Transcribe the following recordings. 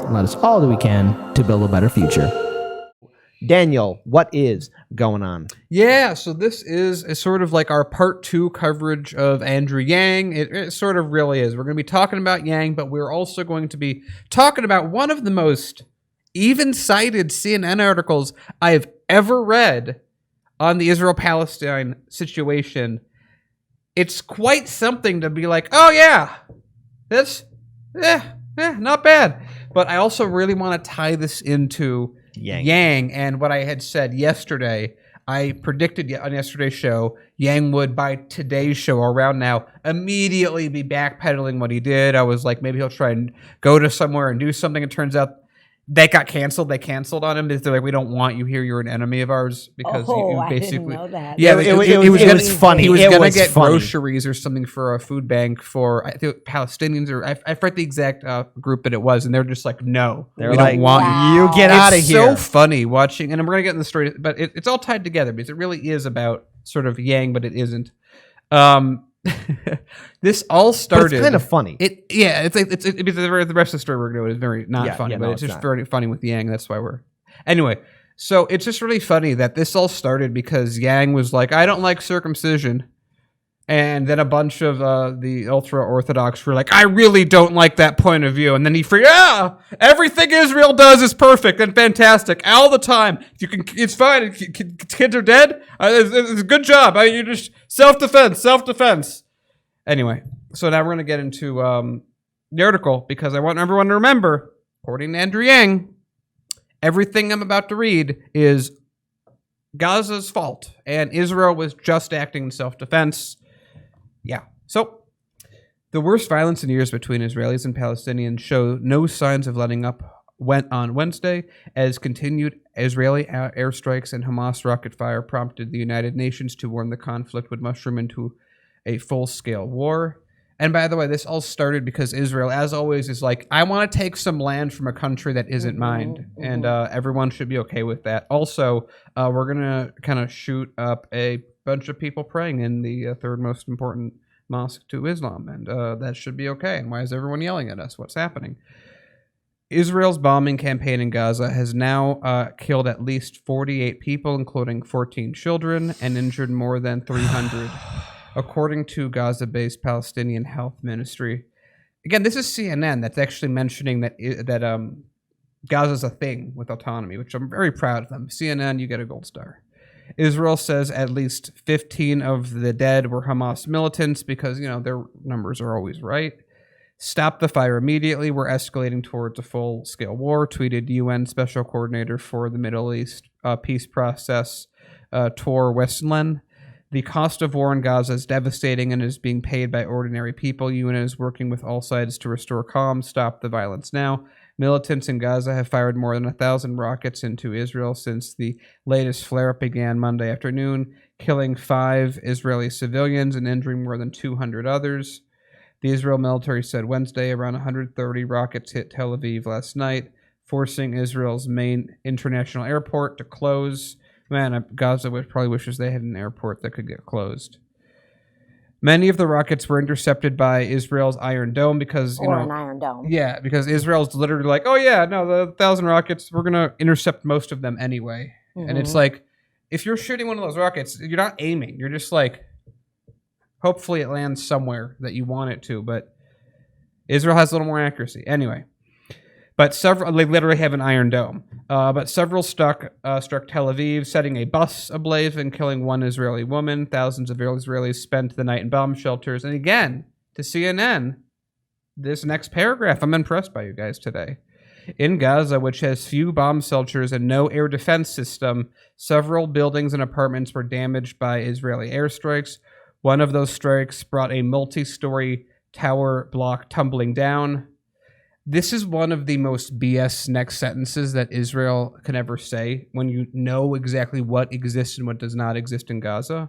and let us all do we can to build a better future. Daniel, what is going on? Yeah, so this is sort of like our part 2 coverage of Andrew Yang. It sort of really is. We're going to be talking about Yang, but we're also going to be talking about one of the most even-sided CNN articles I've ever read on the Israel-Palestine situation. It's quite something to be like, oh yeah, that's not bad. But I also really want to tie this into Yang, and what I had said yesterday. I predicted on yesterday's show, Yang would, by today's show, or around now, immediately be backpedaling what he did. I was like, maybe he'll try and go to somewhere and do something. It turns out that got canceled. They canceled on him. They're like, we don't want you here. You're an enemy of ours because you basically. I didn't know that. Yeah, it was funny. He was It gonna was get funny. groceries or something for a food bank for I think Palestinians, or I forget the exact group that it was, and they're just like, no, They're we like, don't want you. you get out of It's here. so funny watching, and we're gonna get in the story, but it's all tied together because it really is about sort of Yang, but it isn't. This all started. But it's kind of funny. It's because the rest of the story we're going to do is very not funny, but it's just not. very funny with Yang. That's why we're anyway. So it's just really funny that this all started because Yang was like, I don't like circumcision. And then a bunch of the ultra-Orthodox were like, I really don't like that point of view. And then he everything Israel does is perfect and fantastic all the time. You can, it's fine. Kids are dead. It's a good job. You just self-defense. Anyway, so now we're going to get into the article because I want everyone to remember, according to Andrew Yang, everything I'm about to read is Gaza's fault, and Israel was just acting in self-defense. Yeah. So the worst violence in years between Israelis and Palestinians show no signs of letting up on Wednesday as continued Israeli airstrikes and Hamas rocket fire prompted the United Nations to warn the conflict would mushroom into a full-scale war. And by the way, this all started because Israel, as always, is like, I want to take some land from a country that isn't mine. And everyone should be okay with that. Also, we're going to kind of shoot up a bunch of people praying in the third most important mosque to Islam. And that should be okay. And why is everyone yelling at us? What's happening? Israel's bombing campaign in Gaza has now killed at least 48 people, including 14 children, and injured more than 300. According to Gaza-based Palestinian Health Ministry. Again, this is CNN that's actually mentioning that Gaza's a thing with autonomy, which I'm very proud of them. CNN, you get a gold star. Israel says at least 15 of the dead were Hamas militants because, their numbers are always right. Stop the fire immediately. We're escalating towards a full-scale war, tweeted UN Special Coordinator for the Middle East Peace Process, Tor Westland. The cost of war in Gaza is devastating and is being paid by ordinary people. UN is working with all sides to restore calm, stop the violence now. Militants in Gaza have fired more than 1,000 rockets into Israel since the latest flare-up began Monday afternoon, killing 5 Israeli civilians and injuring more than 200 others. The Israel military said Wednesday around 130 rockets hit Tel Aviv last night, forcing Israel's main international airport to close. Man, Gaza probably wishes they had an airport that could get closed. Many of the rockets were intercepted by Israel's Iron Dome because, an Iron Dome. Yeah, because Israel's literally like, oh yeah, no, the 1,000 rockets, we're going to intercept most of them anyway. Mm-hmm. And it's like, if you're shooting one of those rockets, you're not aiming. You're just like, hopefully it lands somewhere that you want it to. But Israel has a little more accuracy. Anyway. But several, they literally have an Iron Dome. But several struck Tel Aviv, setting a bus ablaze and killing one Israeli woman. Thousands of Israelis spent the night in bomb shelters. And again, to CNN, this next paragraph, I'm impressed by you guys today. In Gaza, which has few bomb shelters and no air defense system, several buildings and apartments were damaged by Israeli airstrikes. One of those strikes brought a multi-story tower block tumbling down. This is one of the most BS next sentences that Israel can ever say when you know exactly what exists and what does not exist in Gaza.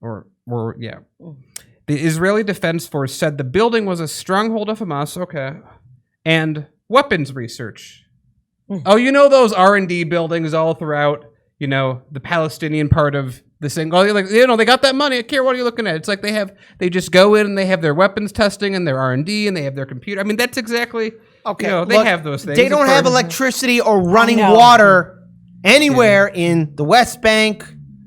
The Israeli Defense Force said the building was a stronghold of Hamas, and weapons research. Oh, those R&D buildings all throughout, the Palestinian part of this thing. Oh, they got that money. I care. What are you looking at? It's like they just go in and they have their weapons testing and their R&D and they have their computer. I mean, that's exactly Okay, You know, they look, have those things. They don't It's have part- electricity or running know. water anywhere in the West Bank,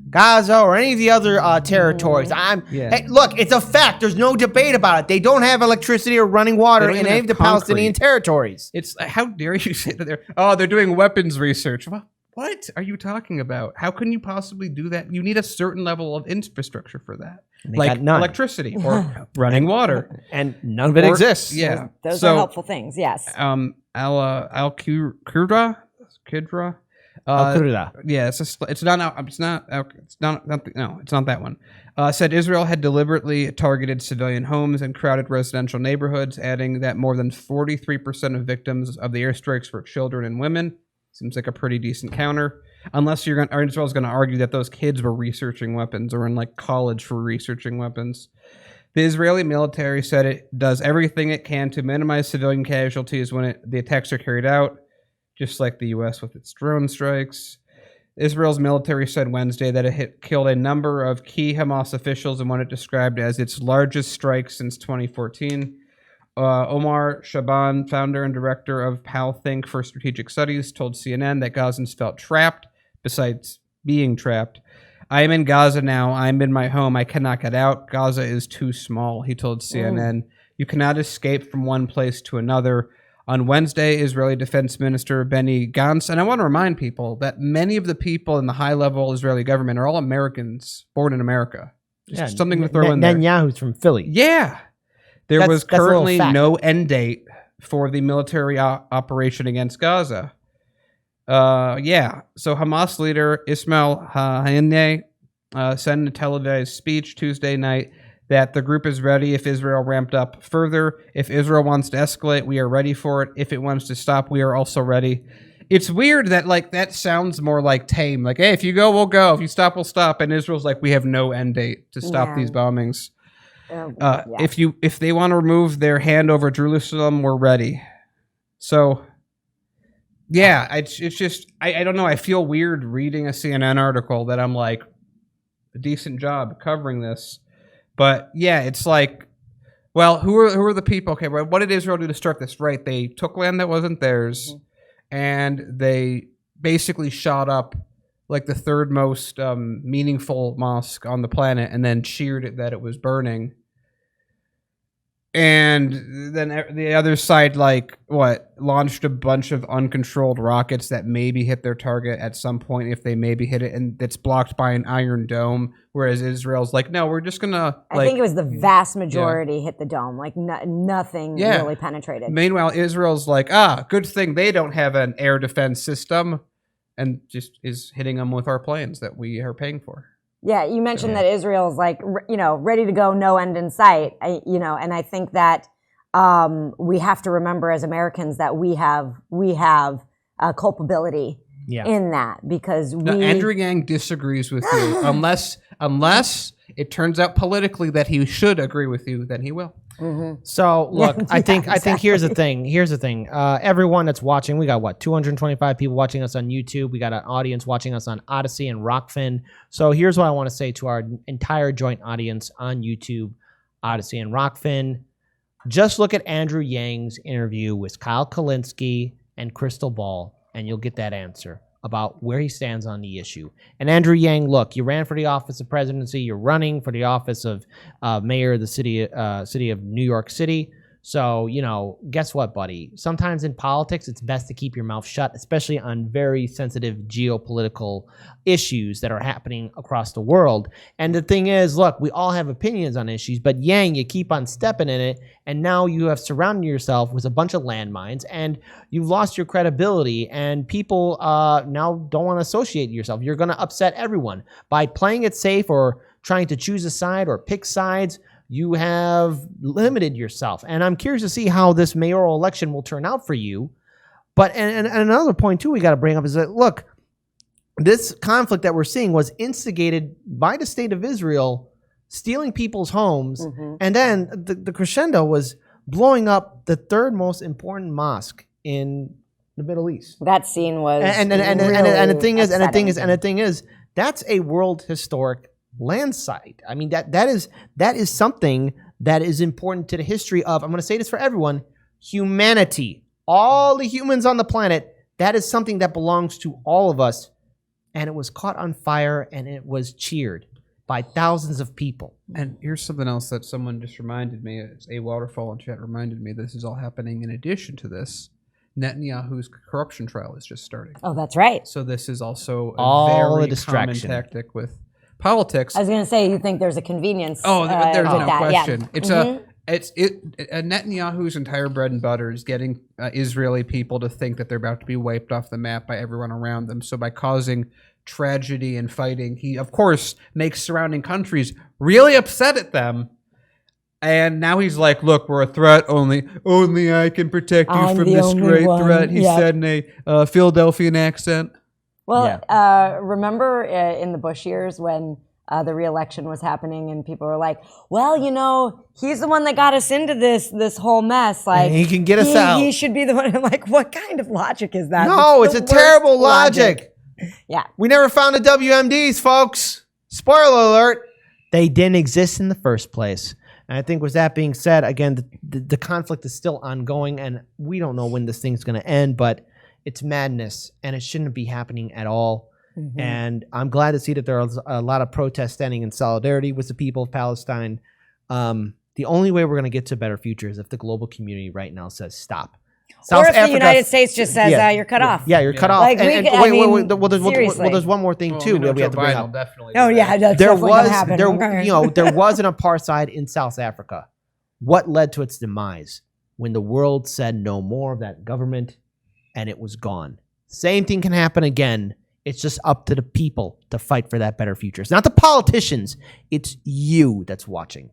Gaza, or any of the other territories. Yeah. Hey, look, it's a fact. There's no debate about it. They don't have electricity or running water They don't in even any have of the concrete. Palestinian territories. It's how dare you say that they're doing weapons research. What are you talking about? How can you possibly do that? You need a certain level of infrastructure for that, They like got none. electricity or running water. And none of it Or- exists. Yeah. Those So, are helpful things. Yes. Al-Qudra. Al-Qudra. Yeah, it's not that one. Said Israel had deliberately targeted civilian homes and crowded residential neighborhoods, adding that more than 43% of victims of the airstrikes were children and women. Seems like a pretty decent counter. Unless Israel's going to argue that those kids were researching weapons or in like college for researching weapons. The Israeli military said it does everything it can to minimize civilian casualties when the attacks are carried out, just like the U.S. with its drone strikes. Israel's military said Wednesday that it killed a number of key Hamas officials in what it described as its largest strike since 2014. Omar Shaban, founder and director of PAL Think for Strategic Studies, told CNN that Gazans felt trapped, besides being trapped. I am in Gaza now. I'm in my home. I cannot get out. Gaza is too small, he told CNN. You cannot escape from one place to another. On Wednesday, Israeli Defense Minister Benny Gantz, and I want to remind people that many of the people in the high-level Israeli government are all Americans born in America. Just something to throw in there. Netanyahu's from Philly. Yeah. There That's was a little currently fact. no end date for the military operation against Gaza. So Hamas leader Ismail Haniyeh said in a televised speech Tuesday night that the group is ready if Israel ramped up further. If Israel wants to escalate, we are ready for it. If it wants to stop, we are also ready. It's weird that that sounds more like tame. Like, hey, if you go, we'll go. If you stop, we'll stop. And Israel's like, we have no end date to stop these bombings. If they want to remove their hand over Jerusalem, we're ready. So, yeah, it's just I don't know. I feel weird reading a CNN article that I'm like, a decent job covering this, but yeah, it's like, well, who are the people? Okay, well, what did Israel do to start this? Right, they took land that wasn't theirs, and they basically shot up like the third most meaningful mosque on the planet, and then cheered it that it was burning. And then the other side, launched a bunch of uncontrolled rockets that maybe hit their target at some point if they maybe hit it, and it's blocked by an iron dome. Whereas Israel's like, no, we're just gonna. I think it was the vast majority hit the dome. Like nothing really penetrated. Meanwhile, Israel's like, good thing they don't have an air defense system, and just is hitting them with our planes that we are paying for. Yeah, you mentioned that Israel's ready to go, no end in sight. And I think that we have to remember as Americans that we have culpability in that because Andrew Yang disagrees with you unless it turns out politically that he should agree with you, then he will. Mm-hmm. So look, I think here's the thing. Everyone that's watching, we got 225 people watching us on YouTube. We got an audience watching us on Odyssey and Rockfin. So here's what I want to say to our entire joint audience on YouTube, Odyssey and Rockfin. Just look at Andrew Yang's interview with Kyle Kalinske and Crystal Ball, and you'll get that answer about where he stands on the issue. And Andrew Yang, look, you ran for the office of presidency. You're running for the office of mayor of the city of New York City. So, guess what, buddy? Sometimes in politics, it's best to keep your mouth shut, especially on very sensitive geopolitical issues that are happening across the world. And the thing is, look, we all have opinions on issues, but Yang, you keep on stepping in it, and now you have surrounded yourself with a bunch of landmines, and you've lost your credibility, and people now don't want to associate yourself. You're going to upset everyone. By playing it safe or trying to choose a side or pick sides, you have limited yourself. And I'm curious to see how this mayoral election will turn out for you. But and another point, too, we got to bring up is that, look, this conflict that we're seeing was instigated by the state of Israel stealing people's homes. Mm-hmm. And then the crescendo was blowing up the third most important mosque in the Middle East. That scene was and the thing is, that's a world historic land site. I mean, that is something that is important to the history of, I'm going to say this for everyone, humanity. all the humans on the planet. That is something that belongs to all of us. And it was caught on fire and it was cheered by thousands of people. And here's something else that someone just reminded me. It's a waterfall in chat reminded me this is all happening in addition to this. Netanyahu's corruption trial is just starting. Oh, that's right. So this is also a All very a distraction. common tactic with politics. I was going to say, you think there's a convenience? There's with no that. question. Yeah. Netanyahu's entire bread and butter is getting Israeli people to think that they're about to be wiped off the map by everyone around them. So by causing tragedy and fighting, he of course makes surrounding countries really upset at them. And now he's like, look, we're a threat. Only I can protect you from this great threat. He said in a Philadelphian accent. Well, remember in the Bush years when the re-election was happening and people were like, well, you know, he's the one that got us into this whole mess. Like, And he can get us out. He should be the one. I'm like, what kind of logic is that? No, it's the a worst terrible logic. Yeah. We never found the WMDs, folks. Spoiler alert. They didn't exist in the first place. And I think with that being said, again, the conflict is still ongoing and we don't know when this thing's going to end, but it's madness and it shouldn't be happening at all. Mm-hmm. And I'm glad to see that there are a lot of protests standing in solidarity with the people of Palestine. The only way we're going to get to a better future is if the global community right now says stop. Or if the United States just says you're cut off. Yeah, you're cut off. Like, Wait. Well, there's one more thing too that we have to bring up. Oh yeah, that's There definitely gonna happen. there Okay. was an apartheid in South Africa. What led to its demise? When the world said no more of that government, and it was gone. Same thing can happen again. It's just up to the people to fight for that better future. It's not the politicians. It's you that's watching.